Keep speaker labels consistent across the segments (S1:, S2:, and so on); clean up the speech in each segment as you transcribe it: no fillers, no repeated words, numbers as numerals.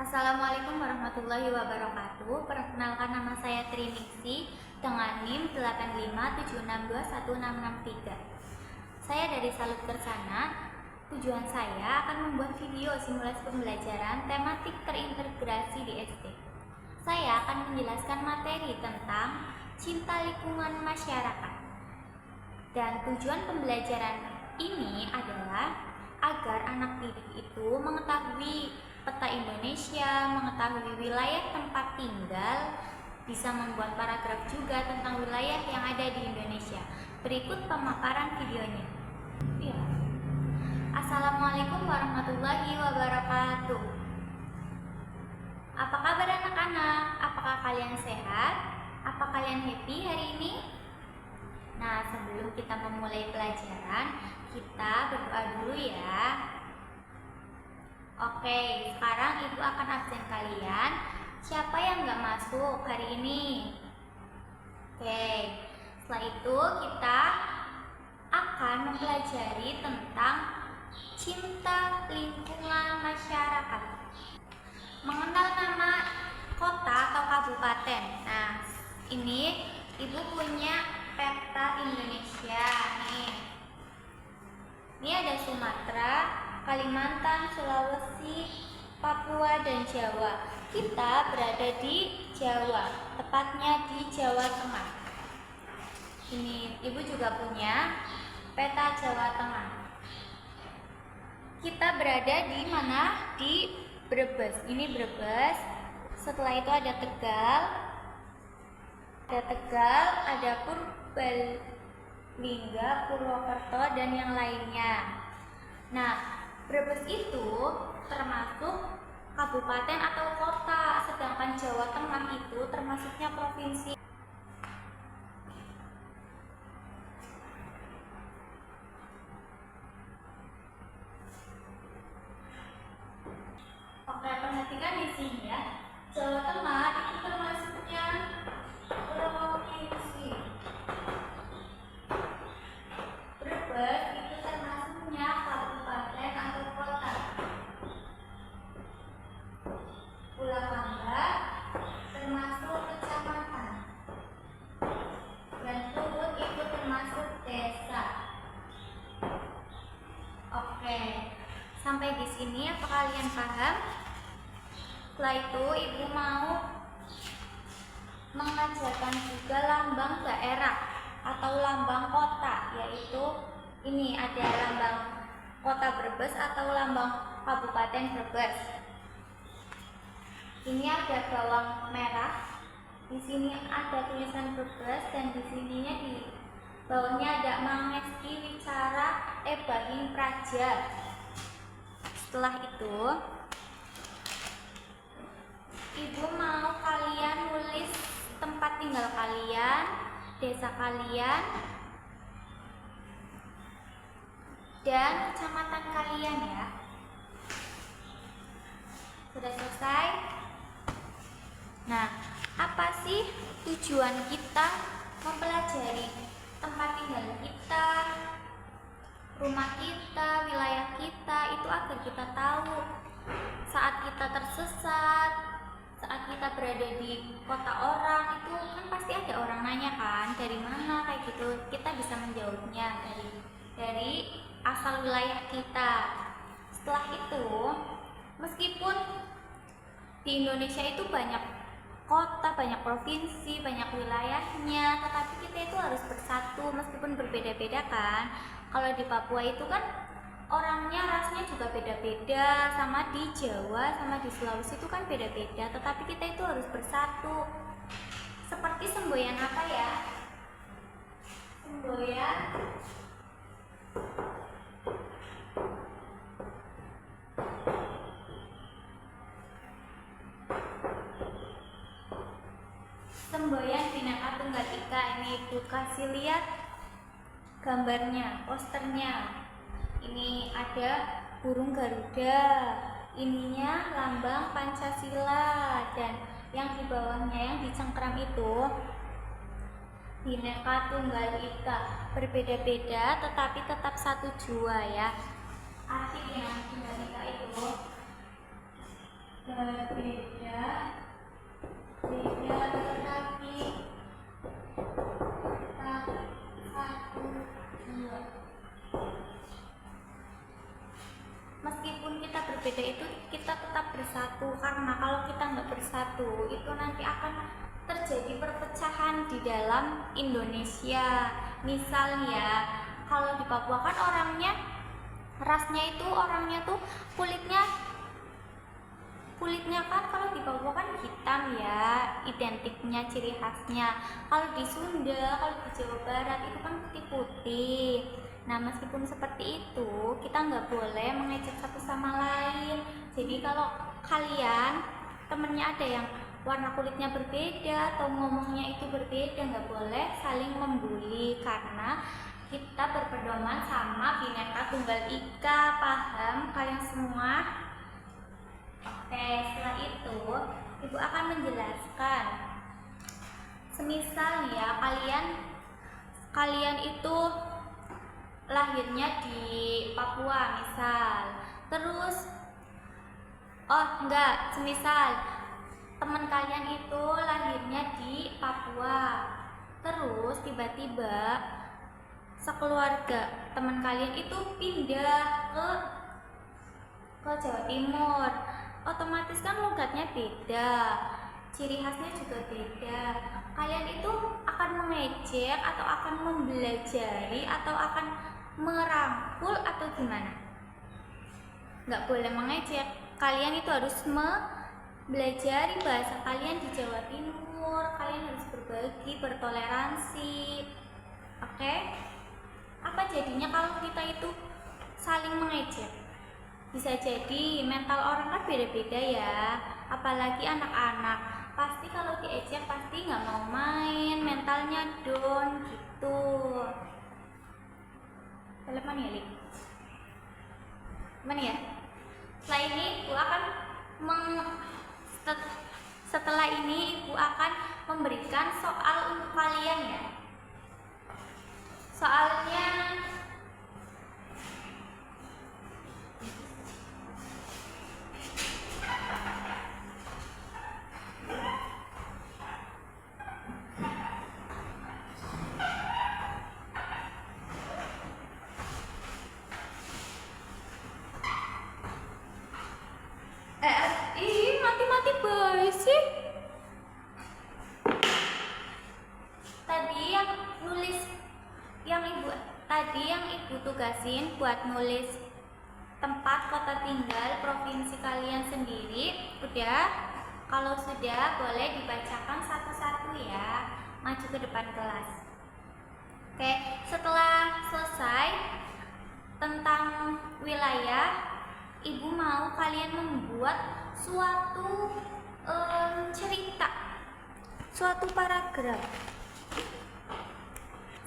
S1: Assalamualaikum warahmatullahi wabarakatuh. Perkenalkan, nama saya Triningsi dengan NIM 8576216663. Saya dari Salut Kersana. Tujuan saya akan membuat video simulasi pembelajaran tematik terintegrasi di SD. Saya akan menjelaskan materi tentang cinta lingkungan masyarakat. Dan tujuan pembelajaran ini adalah agar anak didik itu mengetahui peta Indonesia, mengetahui wilayah tempat tinggal, bisa membuat paragraf juga tentang wilayah yang ada di Indonesia. Berikut pemaparan videonya. Ya. Assalamualaikum warahmatullahi wabarakatuh. Apa kabar anak-anak? Apakah kalian sehat? Apa kalian happy hari ini? Nah, sebelum kita memulai pelajaran, kita berdoa dulu ya. Oke, sekarang ibu akan absen kalian. Siapa yang nggak masuk hari ini? Oke, setelah itu kita akan mempelajari tentang cinta lingkungan masyarakat. Mengenal nama kota atau kabupaten. Nah, ini ibu punya peta Indonesia nih. Ini ada Sumatera, Kalimantan, Sulawesi, Papua, dan Jawa. Kita berada di Jawa, tepatnya di Jawa Tengah. Ini ibu juga punya peta Jawa Tengah. Kita berada di mana? Di Brebes. Ini Brebes. Setelah itu ada Tegal. Ada Purbalingga, Purwokerto, dan yang lainnya. Nah, Brebes itu termasuk kabupaten atau kota, sedangkan Jawa Tengah itu termasuknya provinsi. Oke, perhatikan di sini ya. Jawa Tengah itu termasuknya provinsi. Brebes itu termasuknya kabupaten atau kota. Pulau Mangga termasuk kecamatan. Dan Tubut itu termasuk desa. Oke, sampai di sini apa kalian paham? Setelah itu ibu mau mengajarkan juga lambang daerah atau lambang kota, yaitu ini ada lambang kota Brebes atau lambang kabupaten Brebes. Ini ada bawang merah, di sini ada tulisan Brebes, dan di sininya di bawahnya ada Mangesti Wicara Ebahin Praja. Setelah itu ibu mau kalian nulis tempat tinggal kalian, desa kalian, dan kecamatan kalian ya. Sudah selesai? Nah, apa sih tujuan kita mempelajari tempat tinggal kita, rumah kita, wilayah kita, itu agar kita tahu saat kita tersesat, saat kita berada di kota orang, itu kan pasti ada orang nanya kan, dari mana kayak gitu. Kita bisa menjawabnya dari asal wilayah kita. Setelah itu, meskipun di Indonesia itu banyak kota, banyak provinsi, banyak wilayahnya, tetapi kita itu harus bersatu meskipun berbeda-beda kan. Kalau di Papua itu kan orangnya rasnya juga beda-beda, sama di Jawa sama di Sulawesi itu kan beda-beda, tetapi kita itu harus bersatu. Seperti semboyan apa ya? Semboyan Bhinneka Tunggal Ika. Ini ibu kasih lihat gambarnya, posternya. Ini ada burung Garuda, ininya lambang Pancasila, dan yang di bawahnya yang dicengkram itu Bhinneka Tunggal Ika. Berbeda-beda tetapi tetap satu jua ya. Arti Bhinneka Tunggal Ika itu berbeda, beda tetapi tak satu dua. Meskipun kita berbeda itu kita tetap bersatu, karena kalau kita nggak bersatu itu nanti akan terjadi perpecahan di dalam Indonesia. Misalnya kalau di Papua kan rasnya itu orangnya tuh kulitnya kan kalau di Papua kan hitam ya, identiknya ciri khasnya. Kalau di Sunda, kalau di Jawa Barat itu kan putih-putih. Nah, meskipun seperti itu, kita nggak boleh mengejek satu sama lain. Jadi kalau kalian temennya ada yang warna kulitnya berbeda atau ngomongnya itu berbeda, nggak boleh saling membuli, karena kita berpedoman sama Bhinneka Tunggal Ika. Paham kalian semua? Oke, setelah itu ibu akan menjelaskan. Semisal ya kalian itu lahirnya di Papua misal, terus semisal teman kalian itu lahirnya di Papua, terus tiba-tiba sekeluarga teman kalian itu pindah ke Jawa Timur, otomatis kan logatnya beda, ciri khasnya juga beda. Kalian itu akan mengejek atau akan membelajari atau akan merangkul atau gimana? Nggak boleh mengejek, kalian itu harus belajar bahasa kalian di Jawa Timur, kalian harus berbagi, bertoleransi. Oke? Apa jadinya kalau kita itu saling mengejek? Bisa jadi mental orang kan beda-beda ya, apalagi anak-anak. Pasti kalau diejek pasti nggak mau main, mentalnya down gitu. Telepon ya, Lik? Mana ya? Setelah ini ibu akan setelah ini ibu akan memberikan soal untuk kalian ya. Soalnya mati-mati baik sih. Yang ibu tugasin buat nulis tempat kota tinggal provinsi kalian sendiri udah. Kalau sudah boleh dibacakan satu-satu ya, maju ke depan kelas. Oke, setelah selesai tentang wilayah, ibu mau kalian membuat suatu cerita, suatu paragraf.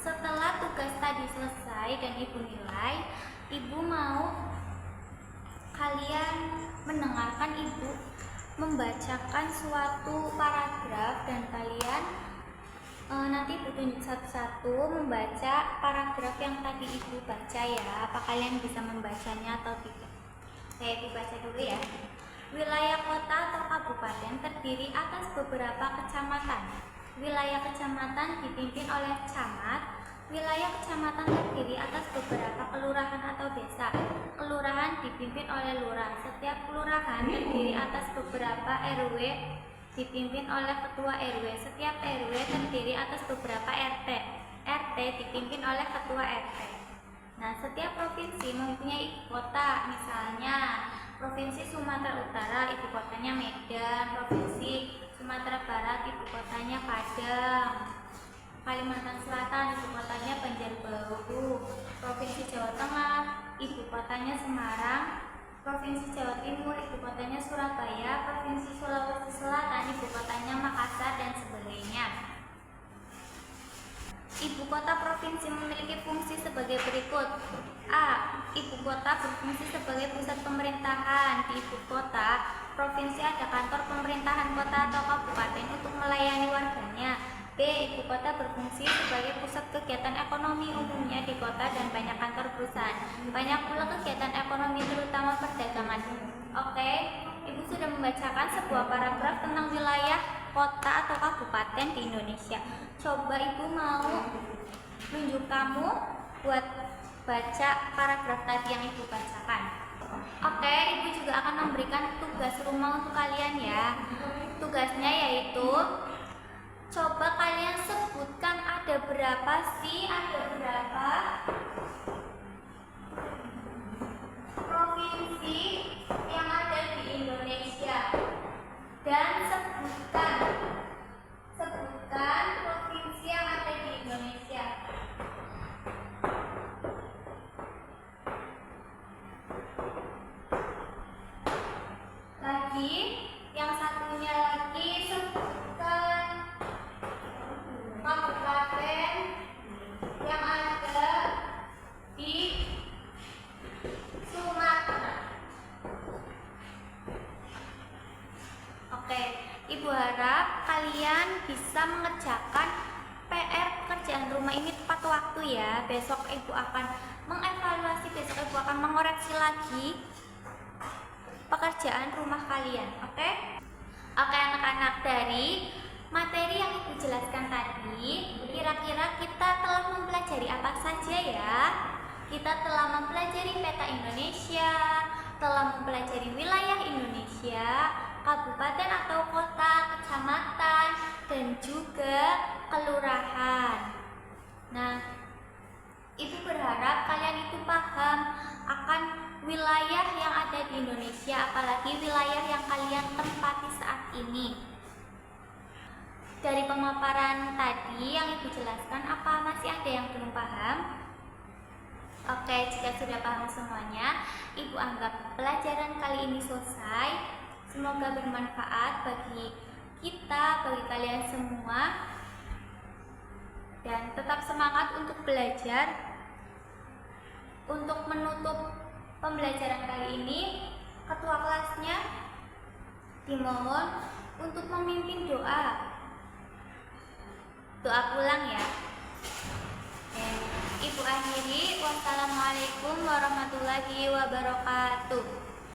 S1: Setelah tugas tadi selesai dan ibu nilai, ibu mau kalian mendengarkan ibu membacakan suatu paragraf dan kalian nanti ibu tunjuk satu-satu membaca paragraf yang tadi ibu baca ya. Apa kalian bisa membacanya atau tidak? Saya ibu baca dulu ya. Wilayah kota atau kabupaten terdiri atas beberapa kecamatan. Wilayah kecamatan dipimpin oleh camat. Wilayah kecamatan terdiri atas beberapa kelurahan atau desa. Kelurahan dipimpin oleh lurah. Setiap kelurahan terdiri atas beberapa RW dipimpin oleh ketua RW. Setiap RW terdiri atas beberapa RT. RT dipimpin oleh ketua RT. Nah, setiap provinsi mempunyai ibu kota. Misalnya, Provinsi Sumatera Utara ibu kotanya Medan, Provinsi Sumatera Barat ibu kotanya Padang, Kalimantan Selatan ibu kotanya Banjarbaru, Provinsi Jawa Tengah ibu kotanya Semarang, Provinsi Jawa Timur ibu kotanya Surabaya, Provinsi Sulawesi Selatan ibu kotanya Makassar, dan sebagainya. Ibu kota provinsi memiliki fungsi sebagai berikut. A. Ibu kota berfungsi sebagai pusat pemerintahan. Di ibu kota provinsi ada kantor pemerintahan kota atau kabupaten untuk melayani warganya. B. Ibu kota berfungsi sebagai pusat kegiatan ekonomi umumnya di kota dan banyak kantor perusahaan. Banyak pula kegiatan ekonomi terutama perdagangan. Oke. Ibu sudah membacakan sebuah paragraf tentang wilayah kota atau kabupaten di Indonesia. Coba Ibu mau nunjuk kamu buat baca paragraf tadi yang Ibu bacakan. Oke, Ibu juga akan memberikan tugas rumah untuk kalian ya. Tugasnya yaitu coba kalian sebutkan ada berapa provinsi yang ada di Indonesia, dan sebutkan provinsi yang ada di Indonesia. Lagi, yang satunya lagi sebutkan kabupaten yang ada di Sumatera. Oke, Ibu harap kalian bisa mengerjakan PR pekerjaan rumah ini tepat waktu ya. Besok Ibu akan mengevaluasi, besok Ibu akan mengoreksi lagi pekerjaan rumah kalian. Oke, anak-anak, dari materi yang Ibu jelaskan tadi, kira-kira kita telah mempelajari apa saja ya? Kita telah mempelajari peta Indonesia, telah mempelajari wilayah Indonesia, kabupaten atau kota, kecamatan, dan juga kelurahan. Nah, Ibu berharap kalian itu paham akan wilayah yang ada di Indonesia, apalagi wilayah yang kalian tempati saat ini. Dari pemaparan tadi yang Ibu jelaskan, apa masih ada yang belum paham? Oke, jika sudah paham semuanya, Ibu anggap pelajaran kali ini selesai. Semoga bermanfaat bagi kita, bagi kalian semua. Dan tetap semangat untuk belajar. Untuk menutup pembelajaran kali ini, ketua kelasnya dimohon untuk memimpin doa. Doa pulang ya. Ibu akhiri, wassalamualaikum warahmatullahi wabarakatuh.